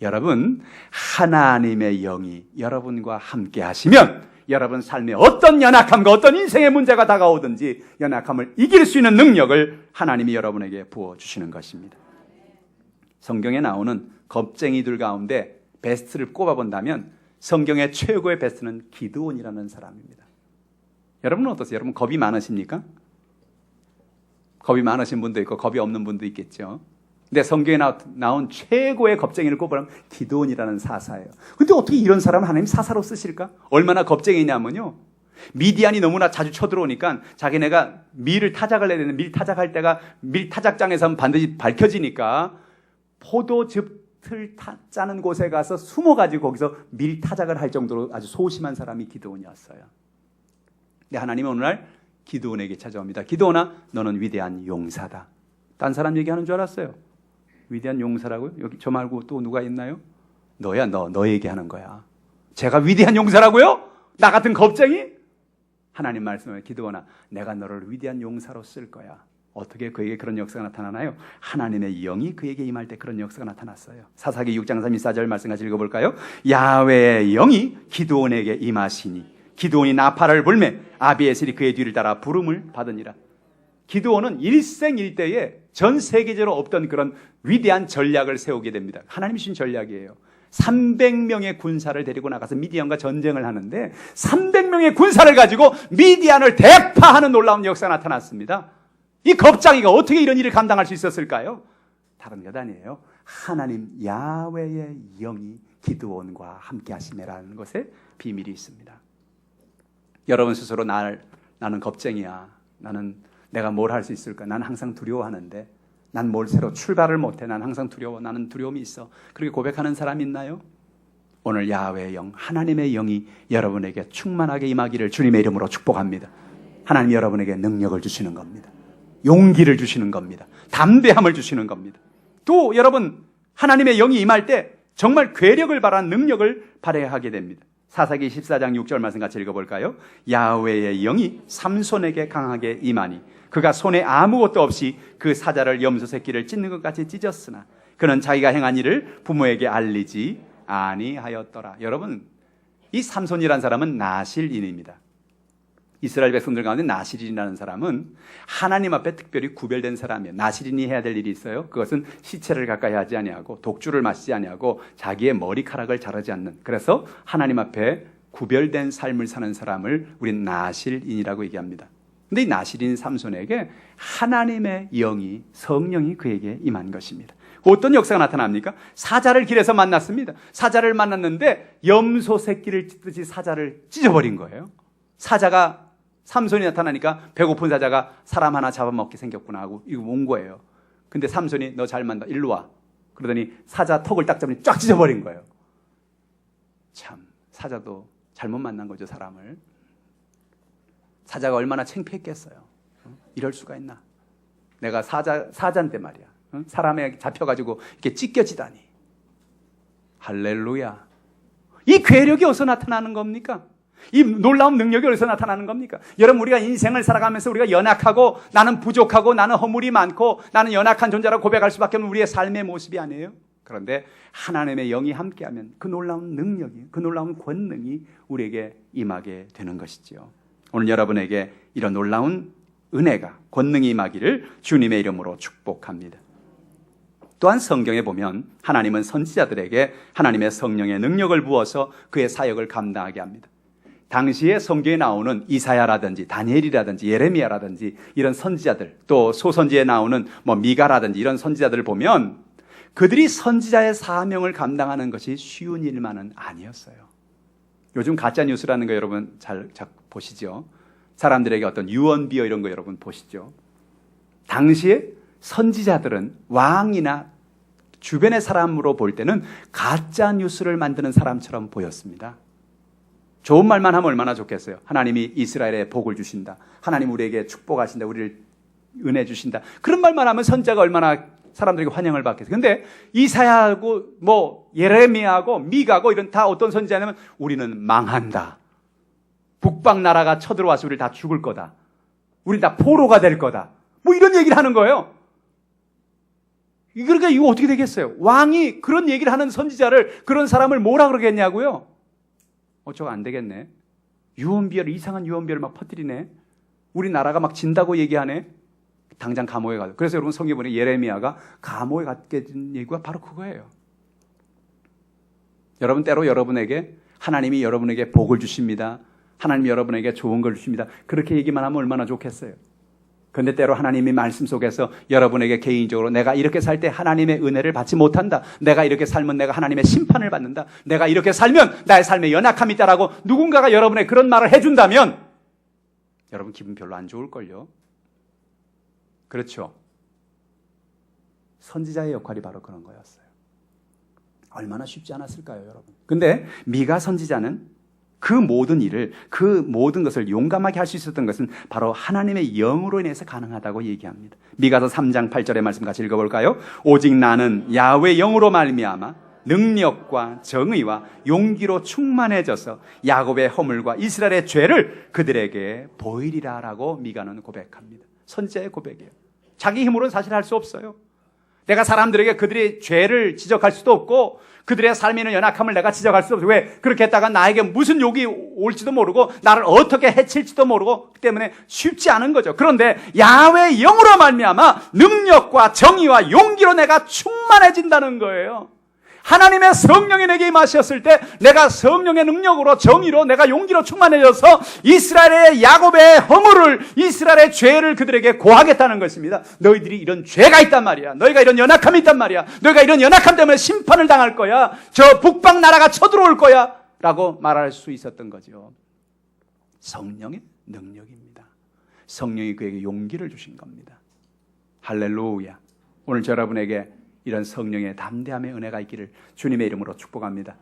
여러분, 하나님의 영이 여러분과 함께 하시면 여러분 삶에 어떤 연약함과 어떤 인생의 문제가 다가오든지 연약함을 이길 수 있는 능력을 하나님이 여러분에게 부어주시는 것입니다. 성경에 나오는 겁쟁이들 가운데 베스트를 꼽아본다면 성경의 최고의 베스트는 기드온이라는 사람입니다. 여러분은 어떠세요? 여러분 겁이 많으십니까? 겁이 많으신 분도 있고 겁이 없는 분도 있겠죠. 근데 성경에 나온 최고의 겁쟁이를 꼽으라면 기드온이라는 사사예요. 근데 어떻게 이런 사람을 하나님 사사로 쓰실까? 얼마나 겁쟁이냐면요, 미디안이 너무나 자주 쳐들어오니까 자기네가 밀을 타작을 해야 되는데 밀 타작할 때가 밀 타작장에서 반드시 밝혀지니까 포도즙 틀 짜는 곳에 가서 숨어가지고 거기서 밀타작을 할 정도로 아주 소심한 사람이 기드온이었어요. 근데 하나님은 어느 날 기드온에게 찾아옵니다. 기드온아, 너는 위대한 용사다. 딴 사람 얘기하는 줄 알았어요. 위대한 용사라고요? 여기 저 말고 또 누가 있나요? 너야, 너 얘기하는 거야. 제가 위대한 용사라고요? 나 같은 겁쟁이? 하나님 말씀에 기드온아, 내가 너를 위대한 용사로 쓸 거야. 어떻게 그에게 그런 역사가 나타나나요? 하나님의 영이 그에게 임할 때 그런 역사가 나타났어요. 사사기 6장 34절 말씀 같이 읽어볼까요? 야훼의 영이 기드온에게 임하시니 기드온이 나팔을 불매 아비에셀이 그의 뒤를 따라 부름을 받으니라. 기드온은 일생일대에 전 세계적으로 없던 그런 위대한 전략을 세우게 됩니다. 하나님이 주신 전략이에요. 300명의 군사를 데리고 나가서 미디안과 전쟁을 하는데 300명의 군사를 가지고 미디안을 대파하는 놀라운 역사가 나타났습니다. 이 겁쟁이가 어떻게 이런 일을 감당할 수 있었을까요? 다른 것 아니에요. 하나님 야훼의 영이 기드온과 함께 하시매라는 것에 비밀이 있습니다. 여러분 스스로 나는 겁쟁이야. 내가 뭘 할 수 있을까? 나는 항상 두려워하는데 난 뭘 새로 출발을 못해. 난 항상 두려워. 나는 두려움이 있어. 그렇게 고백하는 사람 있나요? 오늘 야훼의 영, 하나님의 영이 여러분에게 충만하게 임하기를 주님의 이름으로 축복합니다. 하나님이 여러분에게 능력을 주시는 겁니다. 용기를 주시는 겁니다. 담대함을 주시는 겁니다. 또 여러분, 하나님의 영이 임할 때 정말 괴력을 발한 능력을 발휘하게 됩니다. 사사기 14장 6절 말씀 같이 읽어볼까요? 야훼의 영이 삼손에게 강하게 임하니 그가 손에 아무것도 없이 그 사자를 염소 새끼를 찢는 것 같이 찢었으나 그는 자기가 행한 일을 부모에게 알리지 아니하였더라. 여러분, 이 삼손이라는 사람은 나실인입니다. 이스라엘 백성들 가운데 나실인이라는 사람은 하나님 앞에 특별히 구별된 사람이에요. 나실인이 해야 될 일이 있어요. 그것은 시체를 가까이 하지 아니하고 독주를 마시지 아니하고 자기의 머리카락을 자르지 않는, 그래서 하나님 앞에 구별된 삶을 사는 사람을 우리는 나실인이라고 얘기합니다. 근데 이 나실인 삼손에게 하나님의 영이, 성령이 그에게 임한 것입니다. 어떤 역사가 나타납니까? 사자를 길에서 만났습니다. 사자를 만났는데 염소 새끼를 찢듯이 사자를 찢어버린 거예요. 사자가, 삼손이 나타나니까 배고픈 사자가 사람 하나 잡아먹게 생겼구나 하고 이거 온 거예요. 근데 삼손이 너 잘 만나, 일로 와. 그러더니 사자 턱을 딱 잡으니 쫙 찢어버린 거예요. 참, 사자도 잘못 만난 거죠, 사람을. 사자가 얼마나 창피했겠어요. 이럴 수가 있나. 내가 사자인데 말이야. 사람에 잡혀가지고 이렇게 찢겨지다니. 할렐루야. 이 괴력이 어디서 나타나는 겁니까? 이 놀라운 능력이 어디서 나타나는 겁니까? 여러분, 우리가 인생을 살아가면서 우리가 연약하고 나는 부족하고 나는 허물이 많고 나는 연약한 존재라고 고백할 수밖에 없는 우리의 삶의 모습이 아니에요. 그런데 하나님의 영이 함께하면 그 놀라운 능력이, 그 놀라운 권능이 우리에게 임하게 되는 것이지요. 오늘 여러분에게 이런 놀라운 은혜가, 권능이 임하기를 주님의 이름으로 축복합니다. 또한 성경에 보면 하나님은 선지자들에게 하나님의 성령의 능력을 부어서 그의 사역을 감당하게 합니다. 당시에 성경에 나오는 이사야라든지 다니엘이라든지 예레미야라든지 이런 선지자들, 또 소선지에 나오는 미가라든지 이런 선지자들을 보면 그들이 선지자의 사명을 감당하는 것이 쉬운 일만은 아니었어요. 요즘 가짜 뉴스라는 거 여러분 잘 보시죠. 사람들에게 어떤 유언비어 이런 거 여러분 보시죠. 당시에 선지자들은 왕이나 주변의 사람으로 볼 때는 가짜 뉴스를 만드는 사람처럼 보였습니다. 좋은 말만 하면 얼마나 좋겠어요. 하나님이 이스라엘에 복을 주신다. 하나님 우리에게 축복하신다. 우리를 은혜 주신다. 그런 말만 하면 선지자가 얼마나 사람들에게 환영을 받겠어요. 근데 이사야하고 예레미야하고 미가고 이런 다 어떤 선지자냐면 우리는 망한다. 북방 나라가 쳐들어와서 우리를 다 죽을 거다. 우리 다 포로가 될 거다. 이런 얘기를 하는 거예요. 그러니까 이거 어떻게 되겠어요? 왕이 그런 얘기를 하는 선지자를, 그런 사람을 뭐라 그러겠냐고요? 저거 안 되겠네. 유언비어를, 이상한 유언비어를 막 퍼뜨리네. 우리나라가 막 진다고 얘기하네. 당장 감옥에 가죠. 그래서 여러분 성경에 보니 예레미야가 감옥에 갔게 된 얘기가 바로 그거예요. 여러분, 때로 여러분에게 하나님이 여러분에게 복을 주십니다. 하나님이 여러분에게 좋은 걸 주십니다. 그렇게 얘기만 하면 얼마나 좋겠어요. 그런데 때로 하나님이 말씀 속에서 여러분에게 개인적으로 내가 이렇게 살 때 하나님의 은혜를 받지 못한다. 내가 이렇게 살면 내가 하나님의 심판을 받는다. 내가 이렇게 살면 나의 삶에 연약함이 있다라고 누군가가 여러분에게 그런 말을 해준다면 여러분 기분 별로 안 좋을걸요. 그렇죠. 선지자의 역할이 바로 그런 거였어요. 얼마나 쉽지 않았을까요, 여러분? 근데 미가 선지자는 그 모든 일을, 그 모든 것을 용감하게 할 수 있었던 것은 바로 하나님의 영으로 인해서 가능하다고 얘기합니다. 미가서 3장 8절의 말씀 같이 읽어볼까요? 오직 나는 야훼 영으로 말미암아 능력과 정의와 용기로 충만해져서 야곱의 허물과 이스라엘의 죄를 그들에게 보이리라 라고 미가는 고백합니다. 선지자의 고백이에요. 자기 힘으로는 사실 할 수 없어요. 내가 사람들에게 그들의 죄를 지적할 수도 없고 그들의 삶에 있는 연약함을 내가 지적할 수도 없어요. 왜? 그렇게 했다가 나에게 무슨 욕이 올지도 모르고 나를 어떻게 해칠지도 모르고 그 때문에 쉽지 않은 거죠. 그런데 야훼의 영으로 말미암아 능력과 정의와 용기로 내가 충만해진다는 거예요. 하나님의 성령이 내게 임하셨을 때 내가 성령의 능력으로 정의로 내가 용기로 충만해져서 이스라엘의 야곱의 허물을, 이스라엘의 죄를 그들에게 고하겠다는 것입니다. 너희들이 이런 죄가 있단 말이야. 너희가 이런 연약함이 있단 말이야. 너희가 이런 연약함 때문에 심판을 당할 거야. 저 북방 나라가 쳐들어올 거야 라고 말할 수 있었던 거죠. 성령의 능력입니다. 성령이 그에게 용기를 주신 겁니다. 할렐루야. 오늘 여러분에게 이런 성령의 담대함의 은혜가 있기를 주님의 이름으로 축복합니다.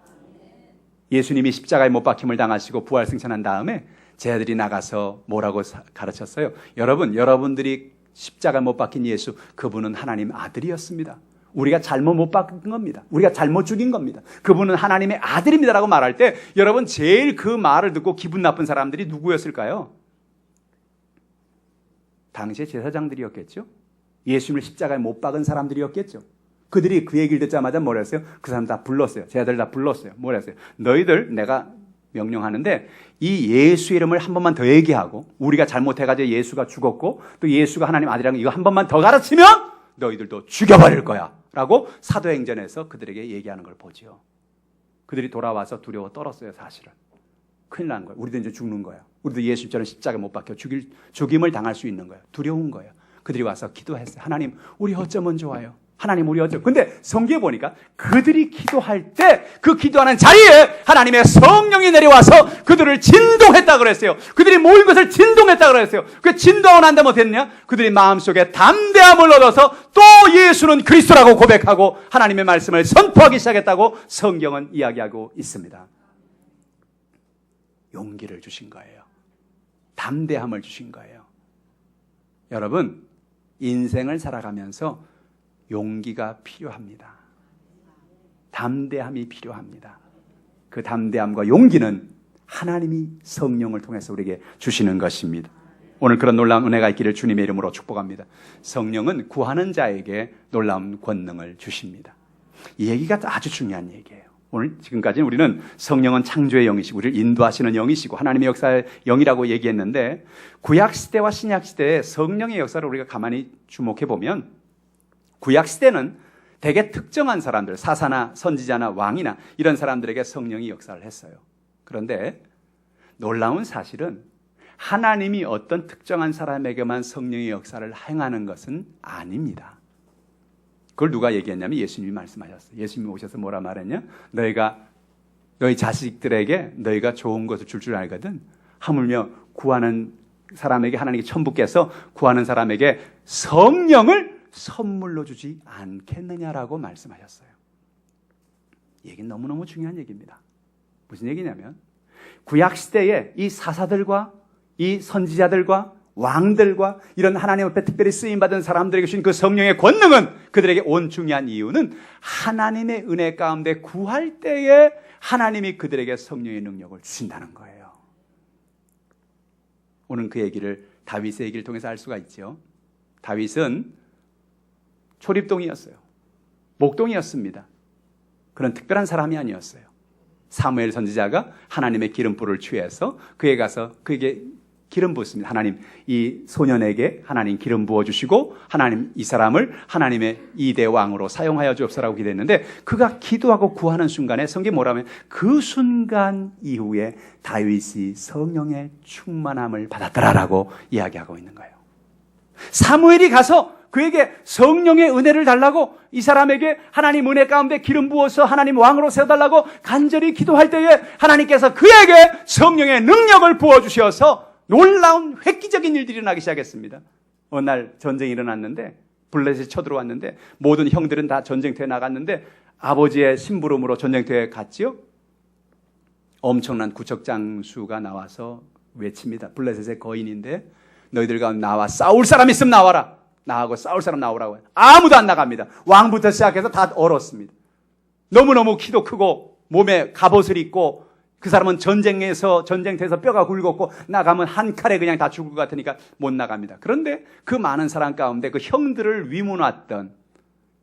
예수님이 십자가에 못 박힘을 당하시고 부활 승천한 다음에 제자들이 나가서 뭐라고 가르쳤어요? 여러분들이 십자가에 못 박힌 예수, 그분은 하나님 아들이었습니다. 우리가 잘못 못 박은 겁니다. 우리가 잘못 죽인 겁니다. 그분은 하나님의 아들입니다라고 말할 때 여러분 제일 그 말을 듣고 기분 나쁜 사람들이 누구였을까요? 당시의 제사장들이었겠죠? 예수님을 십자가에 못 박은 사람들이었겠죠? 그들이 그 얘기를 듣자마자 뭐라 했어요? 그 사람 다 불렀어요. 제자들 다 불렀어요. 뭐라 했어요? 너희들 내가 명령하는데 이 예수 이름을 한 번만 더 얘기하고 우리가 잘못해가지고 예수가 죽었고 또 예수가 하나님 아들이라는 거 이거 한 번만 더 가르치면 너희들도 죽여버릴 거야 라고 사도행전에서 그들에게 얘기하는 걸 보죠. 그들이 돌아와서 두려워 떨었어요. 사실은 큰일 난 거예요. 우리도 이제 죽는 거예요. 우리도 예수처럼 십자가에 못 박혀 죽임을 당할 수 있는 거예요. 두려운 거예요. 그들이 와서 기도했어요. 하나님 우리 어쩌면 좋아요. 하나님 우리 어쩌면. 근데 성경에 보니까 그들이 기도할 때 그 기도하는 자리에 하나님의 성령이 내려와서 그들을 진동했다 그랬어요. 그들이 모인 것을 진동했다 그랬어요. 그 진동을 한 다음에 어땠냐? 그들이 마음속에 담대함을 얻어서 또 예수는 그리스도라고 고백하고 하나님의 말씀을 선포하기 시작했다고 성경은 이야기하고 있습니다. 용기를 주신 거예요. 담대함을 주신 거예요. 여러분, 인생을 살아가면서 용기가 필요합니다. 담대함이 필요합니다. 그 담대함과 용기는 하나님이 성령을 통해서 우리에게 주시는 것입니다. 오늘 그런 놀라운 은혜가 있기를 주님의 이름으로 축복합니다. 성령은 구하는 자에게 놀라운 권능을 주십니다. 이 얘기가 아주 중요한 얘기예요. 오늘 지금까지 우리는 성령은 창조의 영이시고 우리를 인도하시는 영이시고 하나님의 역사의 영이라고 얘기했는데, 구약시대와 신약시대의 성령의 역사를 우리가 가만히 주목해 보면, 구약시대는 대개 특정한 사람들, 사사나 선지자나 왕이나 이런 사람들에게 성령이 역사를 했어요. 그런데 놀라운 사실은 하나님이 어떤 특정한 사람에게만 성령의 역사를 행하는 것은 아닙니다. 그걸 누가 얘기했냐면 예수님이 말씀하셨어요. 예수님이 오셔서 뭐라 말했냐? 너희 자식들에게 너희가 좋은 것을 줄 알거든. 하물며 구하는 사람에게 하나님께 천부께서 구하는 사람에게 성령을 선물로 주지 않겠느냐라고 말씀하셨어요. 이 얘기는 너무너무 중요한 얘기입니다. 무슨 얘기냐면 구약시대에 이 사사들과 이 선지자들과 왕들과 이런 하나님 앞에 특별히 쓰임받은 사람들에게 주신 그 성령의 권능은 그들에게 온 중요한 이유는 하나님의 은혜 가운데 구할 때에 하나님이 그들에게 성령의 능력을 주신다는 거예요. 오늘 그 얘기를 다윗의 얘기를 통해서 알 수가 있죠. 다윗은 초립동이었어요. 목동이었습니다. 그런 특별한 사람이 아니었어요. 사무엘 선지자가 하나님의 기름불을 취해서 그에 가서 그에게 기름 부었습니다. 하나님, 이 소년에게 하나님 기름 부어주시고 하나님 이 사람을 하나님의 2대 왕으로 사용하여 주옵소서라고 기도했는데, 그가 기도하고 구하는 순간에 성경이 뭐라면 그 순간 이후에 다윗이 성령의 충만함을 받았더라라고 이야기하고 있는 거예요. 사무엘이 가서 그에게 성령의 은혜를 달라고, 이 사람에게 하나님 은혜 가운데 기름 부어서 하나님 왕으로 세워달라고 간절히 기도할 때에 하나님께서 그에게 성령의 능력을 부어주셔서 놀라운 획기적인 일들이 일어나기 시작했습니다. 어느 날 전쟁이 일어났는데, 블레셋이 쳐들어왔는데 모든 형들은 다 전쟁터에 나갔는데 아버지의 심부름으로 전쟁터에 갔지요. 엄청난 구척장수가 나와서 외칩니다. 블레셋의 거인인데 너희들 가운데 나와 싸울 사람 있으면 나와라. 나하고 싸울 사람 나오라고 해요. 아무도 안 나갑니다. 왕부터 시작해서 다 얼었습니다. 너무너무 키도 크고 몸에 갑옷을 입고, 그 사람은 전쟁터에서 뼈가 굵었고 나가면 한 칼에 그냥 다 죽을 것 같으니까 못 나갑니다. 그런데 그 많은 사람 가운데 그 형들을 위문왔던,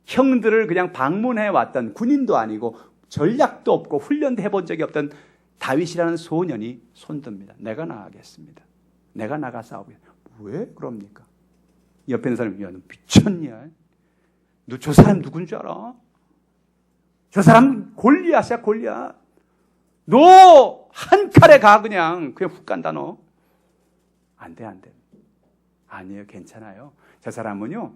형들을 그냥 방문해왔던, 군인도 아니고 전략도 없고 훈련도 해본 적이 없던 다윗이라는 소년이 손듭니다. 내가 나가겠습니다. 내가 나가 싸우겠습니다. 왜 그럽니까? 옆에 있는 사람이, 야, 너 미쳤냐? 너 저 사람 누군 줄 알아? 저 사람 골리앗이야, 골리앗. 너 한 칼에 가, 그냥 훅 간다, 너. 안 돼. 아니에요, 괜찮아요. 저 사람은요,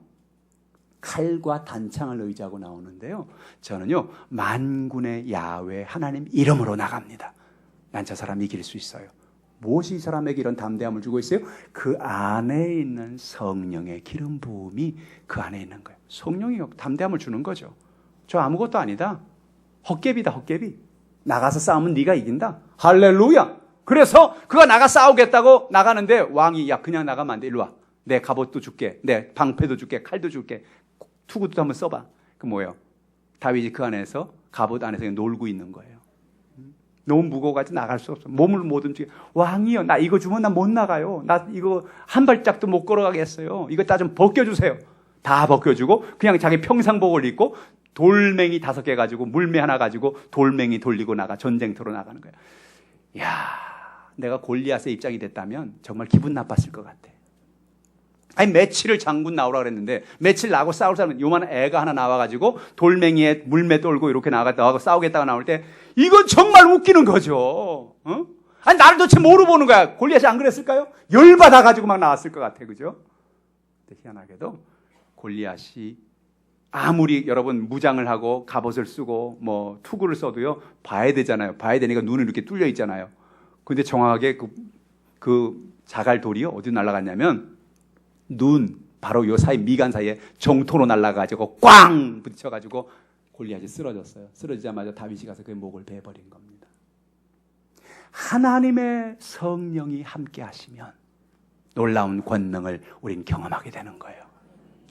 칼과 단창을 의지하고 나오는데요, 저는요, 만군의 야훼 하나님 이름으로 나갑니다. 난 저 사람 이길 수 있어요. 무엇이 이 사람에게 이런 담대함을 주고 있어요? 그 안에 있는 성령의 기름 부음이 그 안에 있는 거예요. 성령이 담대함을 주는 거죠. 저 아무것도 아니다. 헛개비다, 헛개비. 나가서 싸우면 네가 이긴다. 할렐루야. 그래서 그가 나가 싸우겠다고 나가는데 왕이, 야, 그냥 나가면 안 돼. 일로 와. 내 갑옷도 줄게. 내 방패도 줄게. 칼도 줄게. 투구도 한번 써봐. 그 뭐예요? 다윗이 그 안에서, 갑옷 안에서 놀고 있는 거예요. 너무 무거워가지고 나갈 수 없어. 몸을 못 움직여. 왕이요, 나 이거 주면 나 못 나가요. 나 이거 한 발짝도 못 걸어가겠어요. 이거 다 좀 벗겨주세요. 다 벗겨주고 그냥 자기 평상복을 입고 돌멩이 5개 가지고 물매 하나 가지고 돌멩이 돌리고 나가 전쟁터로 나가는 거야. 이야, 내가 골리앗의 입장이 됐다면 정말 기분 나빴을 것 같아. 아니, 며칠을 장군 나오라 그랬는데 며칠 나고 싸울 사람은 요만한 애가 하나 나와가지고 돌멩이에 물매 떨고 이렇게 나가고 싸우겠다가 나올 때 이건 정말 웃기는 거죠. 어? 아니, 나를 도대체 뭐로 보는 거야? 골리앗이 안 그랬을까요? 열받아가지고 막 나왔을 것 같아, 그죠? 근데 희한하게도 골리앗이 아무리 여러분 무장을 하고 갑옷을 쓰고 뭐 투구를 써도요, 봐야 되잖아요. 봐야 되니까 눈이 이렇게 뚫려 있잖아요. 근데 정확하게 그 자갈돌이요, 어디 날아갔냐면 눈 바로 요 사이 미간 사이에 정토로 날아가지고 꽝 부딪혀가지고 골리앗이 쓰러졌어요. 쓰러지자마자 다윗이 가서 그의 목을 베어버린 겁니다. 하나님의 성령이 함께 하시면 놀라운 권능을 우린 경험하게 되는 거예요.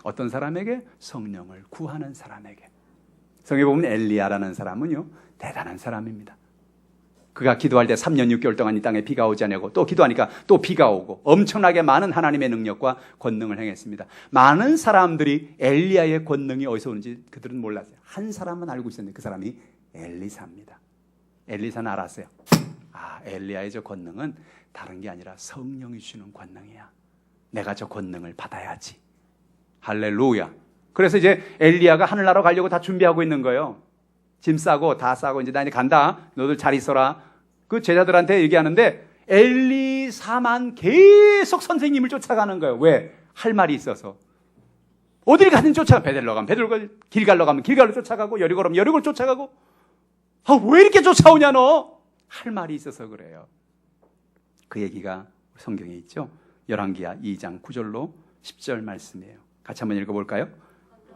어떤 사람에게? 성령을 구하는 사람에게. 성경에 보면 엘리야라는 사람은요, 대단한 사람입니다. 그가 기도할 때 3년 6개월 동안 이 땅에 비가 오지 않고 또 기도하니까 또 비가 오고 엄청나게 많은 하나님의 능력과 권능을 행했습니다. 많은 사람들이 엘리야의 권능이 어디서 오는지 그들은 몰랐어요. 한 사람만 알고 있었는데 그 사람이 엘리사입니다. 엘리사는 알았어요. 아, 엘리야의 저 권능은 다른 게 아니라 성령이 주는 권능이야. 내가 저 권능을 받아야지. 할렐루야. 그래서 이제 엘리야가 하늘나라로 가려고 다 준비하고 있는 거예요. 짐 싸고 다 싸고 이제 나 이제 간다. 너들 잘 있어라. 그 제자들한테 얘기하는데 엘리사만 계속 선생님을 쫓아가는 거예요. 왜? 할 말이 있어서. 어딜 가든 쫓아가. 베델로 가면 베델로, 길갈로 가면 길갈로 쫓아가고, 여리고 가면 여리고를 쫓아가고. 아, 왜 이렇게 쫓아오냐 너? 할 말이 있어서 그래요. 그 얘기가 성경에 있죠. 열왕기하 2장 9절로 10절 말씀이에요. 같이 한번 읽어볼까요?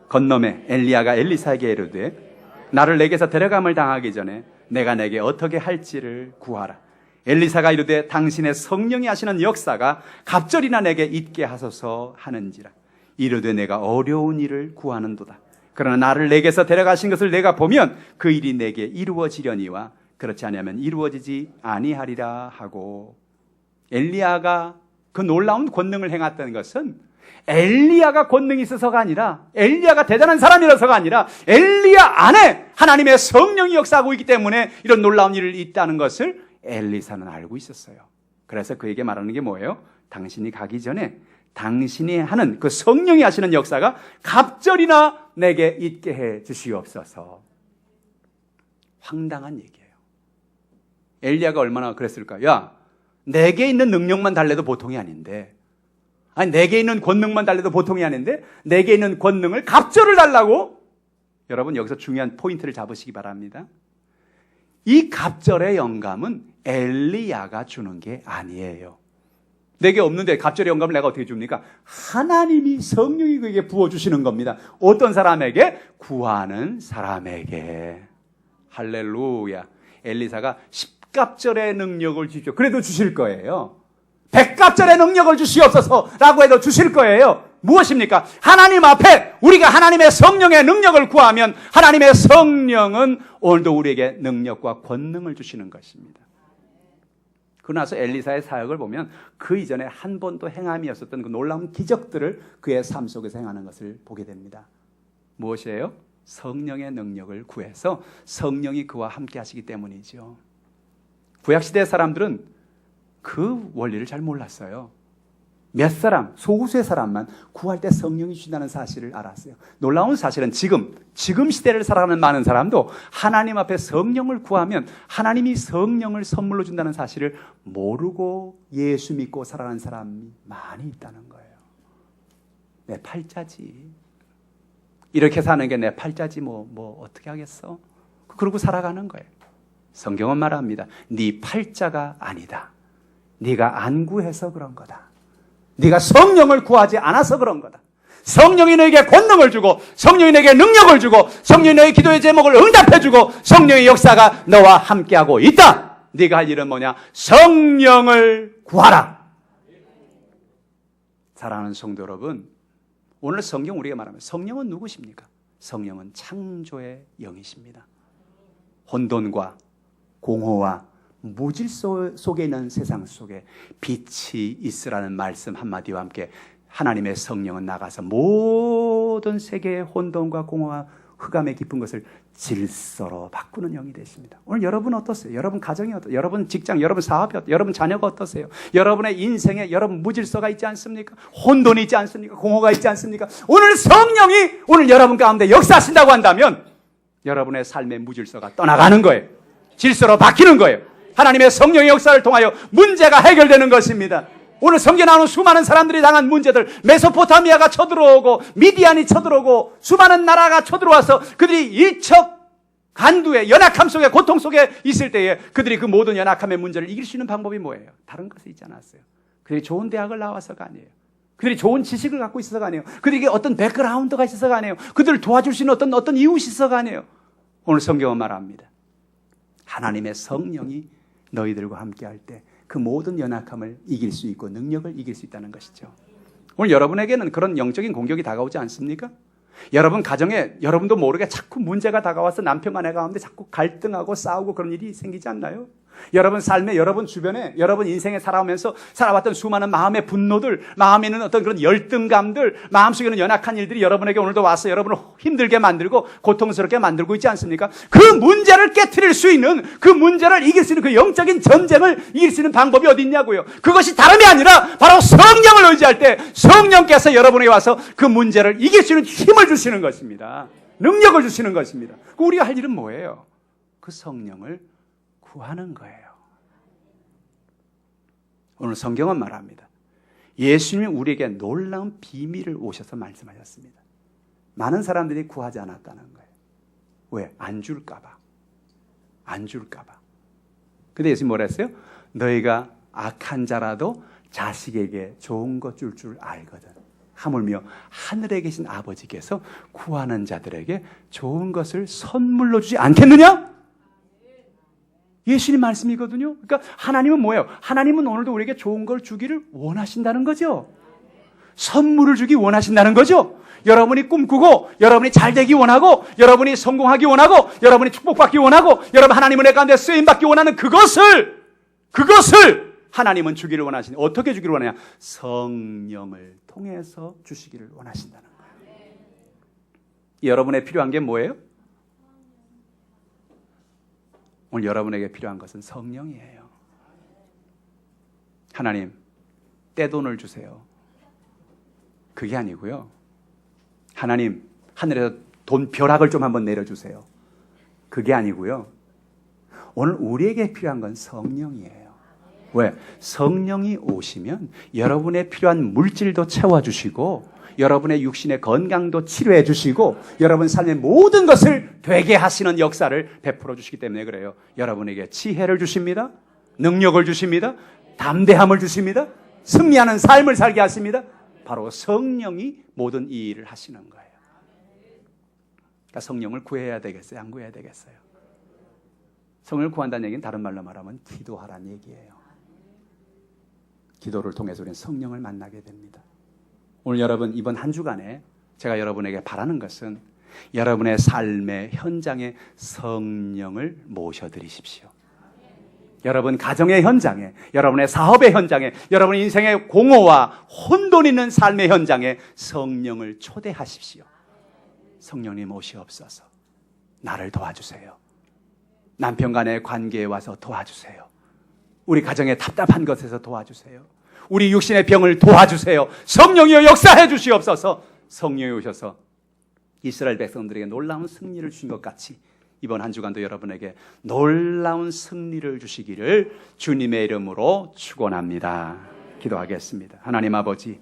건너매 엘리야가 엘리사에게 이르되 나를 내게서 데려감을 당하기 전에 내가 내게 어떻게 할지를 구하라. 엘리사가 이르되 당신의 성령이 하시는 역사가 갑절이나 내게 있게 하소서 하는지라. 이르되 내가 어려운 일을 구하는도다. 그러나 나를 내게서 데려가신 것을 내가 보면 그 일이 내게 이루어지려니와 그렇지 않으면 이루어지지 아니하리라 하고. 엘리야가 그 놀라운 권능을 행했다는 것은 엘리야가 권능이 있어서가 아니라, 엘리야가 대단한 사람이라서가 아니라 엘리야 안에 하나님의 성령이 역사하고 있기 때문에 이런 놀라운 일이 있다는 것을 엘리사는 알고 있었어요. 그래서 그에게 말하는 게 뭐예요? 당신이 가기 전에 당신이 하는 그 성령이 하시는 역사가 갑절이나 내게 있게 해 주시옵소서. 황당한 얘기예요. 엘리야가 얼마나 그랬을까? 야, 내게 있는 능력만 달래도 보통이 아닌데, 아니 내게 있는 권능만 달래도 보통이 아닌데 내게 있는 권능을 갑절을 달라고? 여러분 여기서 중요한 포인트를 잡으시기 바랍니다. 이 갑절의 영감은 엘리야가 주는 게 아니에요. 내게 없는데 갑절의 영감을 내가 어떻게 줍니까? 하나님이 성령이 그에게 부어주시는 겁니다. 어떤 사람에게? 구하는 사람에게. 할렐루야. 엘리사가 10갑절의 능력을 주십시오. 그래도 주실 거예요. 100갑절의 능력을 주시옵소서라고 해도 주실 거예요. 무엇입니까? 하나님 앞에 우리가 하나님의 성령의 능력을 구하면 하나님의 성령은 오늘도 우리에게 능력과 권능을 주시는 것입니다. 그러고 나서 엘리사의 사역을 보면 그 이전에 한 번도 행함이 없었던 그 놀라운 기적들을 그의 삶 속에서 행하는 것을 보게 됩니다. 무엇이에요? 성령의 능력을 구해서 성령이 그와 함께 하시기 때문이죠. 구약시대 사람들은 그 원리를 잘 몰랐어요. 몇 사람, 소수의 사람만 구할 때 성령이 주신다는 사실을 알았어요. 놀라운 사실은 지금 시대를 살아가는 많은 사람도 하나님 앞에 성령을 구하면 하나님이 성령을 선물로 준다는 사실을 모르고 예수 믿고 살아가는 사람이 많이 있다는 거예요. 내 팔자지. 이렇게 사는 게 내 팔자지 뭐 어떻게 하겠어? 그러고 살아가는 거예요. 성경은 말합니다. 네 팔자가 아니다. 네가 안 구해서 그런 거다. 네가 성령을 구하지 않아서 그런 거다. 성령이 너에게 권능을 주고 성령이 너에게 능력을 주고 성령이 너의 기도의 제목을 응답해 주고 성령의 역사가 너와 함께하고 있다. 네가 할 일은 뭐냐? 성령을 구하라. 사랑하는 성도 여러분, 오늘 성경 우리가 말하면 성령은 누구십니까? 성령은 창조의 영이십니다. 혼돈과 공허와 무질서 속에 있는 세상 속에 빛이 있으라는 말씀 한마디와 함께 하나님의 성령은 나가서 모든 세계의 혼돈과 공허와 흑암의 깊은 것을 질서로 바꾸는 영이 되십니다. 오늘 여러분 어떠세요? 여러분 가정이 어떠세요? 여러분 직장, 여러분 사업이 어떠세요? 여러분 자녀가 어떠세요? 여러분의 인생에 여러분 무질서가 있지 않습니까? 혼돈이 있지 않습니까? 공허가 있지 않습니까? 오늘 성령이 오늘 여러분 가운데 역사하신다고 한다면 여러분의 삶의 무질서가 떠나가는 거예요. 질서로 바뀌는 거예요. 하나님의 성령의 역사를 통하여 문제가 해결되는 것입니다. 오늘 성경에 나오는 수많은 사람들이 당한 문제들, 메소포타미아가 쳐들어오고 미디안이 쳐들어오고 수많은 나라가 쳐들어와서 그들이 일척간두의 연약함 속에 고통 속에 있을 때에 그들이 그 모든 연약함의 문제를 이길 수 있는 방법이 뭐예요? 다른 것이 있지 않았어요. 그들이 좋은 대학을 나와서가 아니에요. 그들이 좋은 지식을 갖고 있어서가 아니에요. 그들에게 어떤 백그라운드가 있어서가 아니에요. 그들을 도와줄 수 있는 어떤 이웃이 있어서가 아니에요. 오늘 성경은 말합니다. 하나님의 성령이 너희들과 함께 할 때 그 모든 연약함을 이길 수 있고 능력을 이길 수 있다는 것이죠. 오늘 여러분에게는 그런 영적인 공격이 다가오지 않습니까? 여러분 가정에 여러분도 모르게 자꾸 문제가 다가와서 남편과 아내 가운데 자꾸 갈등하고 싸우고 그런 일이 생기지 않나요? 여러분 삶에, 여러분 주변에, 여러분 인생에 살아오면서 살아왔던 수많은 마음의 분노들, 마음에 있는 어떤 그런 열등감들, 마음속에 있는 연약한 일들이 여러분에게 오늘도 와서 여러분을 힘들게 만들고 고통스럽게 만들고 있지 않습니까? 그 문제를 깨트릴 수 있는, 그 문제를 이길 수 있는 그 영적인 전쟁을 이길 수 있는 방법이 어디 있냐고요. 그것이 다름이 아니라 바로 성령을 의지할 때 성령께서 여러분에게 와서 그 문제를 이길 수 있는 힘을 주시는 것입니다. 능력을 주시는 것입니다. 우리가 할 일은 뭐예요? 그 성령을 구하는 거예요. 오늘 성경은 말합니다. 예수님이 우리에게 놀라운 비밀을 오셔서 말씀하셨습니다. 많은 사람들이 구하지 않았다는 거예요. 왜? 안 줄까 봐. 안 줄까 봐. 근데 예수님이 뭐라 했어요? 너희가 악한 자라도 자식에게 좋은 것 줄 줄 알거든. 하물며 하늘에 계신 아버지께서 구하는 자들에게 좋은 것을 선물로 주지 않겠느냐? 예수님 말씀이거든요. 그러니까 하나님은 뭐예요? 하나님은 오늘도 우리에게 좋은 걸 주기를 원하신다는 거죠. 선물을 주기 원하신다는 거죠. 여러분이 꿈꾸고, 여러분이 잘 되기 원하고, 여러분이 성공하기 원하고, 여러분이 축복받기 원하고, 여러분 하나님 은혜 가운데 쓰임받기 원하는 그것을 하나님은 주기를 원하시는. 어떻게 주기를 원하냐? 성령을 통해서 주시기를 원하신다는 거예요. 여러분에 필요한 게 뭐예요? 오늘 여러분에게 필요한 것은 성령이에요. 하나님, 떼돈을 주세요. 그게 아니고요. 하나님, 하늘에서 돈 벼락을 좀 한번 내려주세요. 그게 아니고요. 오늘 우리에게 필요한 건 성령이에요. 왜? 성령이 오시면 여러분의 필요한 물질도 채워주시고 여러분의 육신의 건강도 치료해 주시고 여러분 삶의 모든 것을 되게 하시는 역사를 베풀어 주시기 때문에 그래요. 여러분에게 지혜를 주십니다. 능력을 주십니다. 담대함을 주십니다. 승리하는 삶을 살게 하십니다. 바로 성령이 모든 이 일을 하시는 거예요. 그러니까 성령을 구해야 되겠어요? 안 구해야 되겠어요? 성령을 구한다는 얘기는 다른 말로 말하면 기도하라는 얘기예요. 기도를 통해서 우리는 성령을 만나게 됩니다. 오늘 여러분 이번 한 주간에 제가 여러분에게 바라는 것은 여러분의 삶의 현장에 성령을 모셔드리십시오. 여러분 가정의 현장에, 여러분의 사업의 현장에, 여러분 인생의 공허와 혼돈 있는 삶의 현장에 성령을 초대하십시오. 성령님 오시옵소서. 나를 도와주세요. 남편 간의 관계에 와서 도와주세요. 우리 가정의 답답한 것에서 도와주세요. 우리 육신의 병을 도와주세요. 성령이여 역사해 주시옵소서. 성령이 오셔서 이스라엘 백성들에게 놀라운 승리를 주신 것 같이 이번 한 주간도 여러분에게 놀라운 승리를 주시기를 주님의 이름으로 축원합니다. 기도하겠습니다. 하나님 아버지,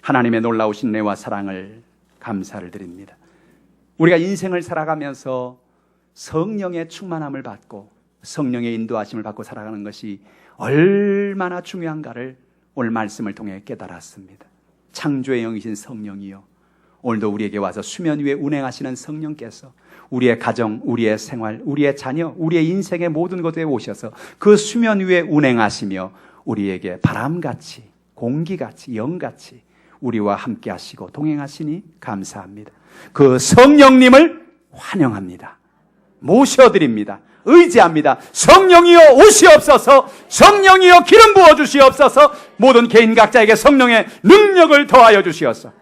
하나님의 놀라우신 은혜와 사랑을 감사를 드립니다. 우리가 인생을 살아가면서 성령의 충만함을 받고 성령의 인도하심을 받고 살아가는 것이 얼마나 중요한가를 오늘 말씀을 통해 깨달았습니다. 창조의 영이신 성령이요, 오늘도 우리에게 와서 수면 위에 운행하시는 성령께서 우리의 가정, 우리의 생활, 우리의 자녀, 우리의 인생의 모든 것에 오셔서 그 수면 위에 운행하시며 우리에게 바람같이, 공기같이, 영같이 우리와 함께 하시고 동행하시니 감사합니다. 그 성령님을 환영합니다. 모셔드립니다. 의지합니다. 성령이여 오시옵소서. 성령이여 기름 부어주시옵소서. 모든 개인 각자에게 성령의 능력을 더하여 주시옵소서.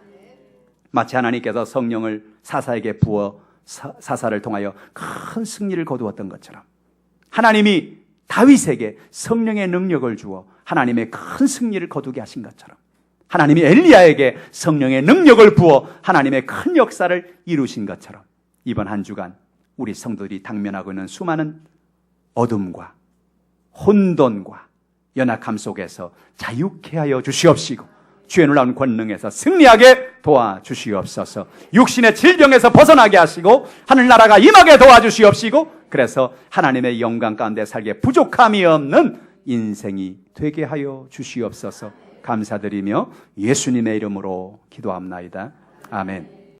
마치 하나님께서 성령을 사사에게 부어 사사를 통하여 큰 승리를 거두었던 것처럼 하나님이 다윗에게 성령의 능력을 주어 하나님의 큰 승리를 거두게 하신 것처럼 하나님이 엘리야에게 성령의 능력을 부어 하나님의 큰 역사를 이루신 것처럼 이번 한 주간 우리 성도들이 당면하고 있는 수많은 어둠과 혼돈과 연약함 속에서 자유케 하여 주시옵시고 주의 놀라운 권능에서 승리하게 도와주시옵소서. 육신의 질병에서 벗어나게 하시고 하늘나라가 임하게 도와주시옵시고 그래서 하나님의 영광 가운데 살기에 부족함이 없는 인생이 되게 하여 주시옵소서. 감사드리며 예수님의 이름으로 기도합나이다. 아멘.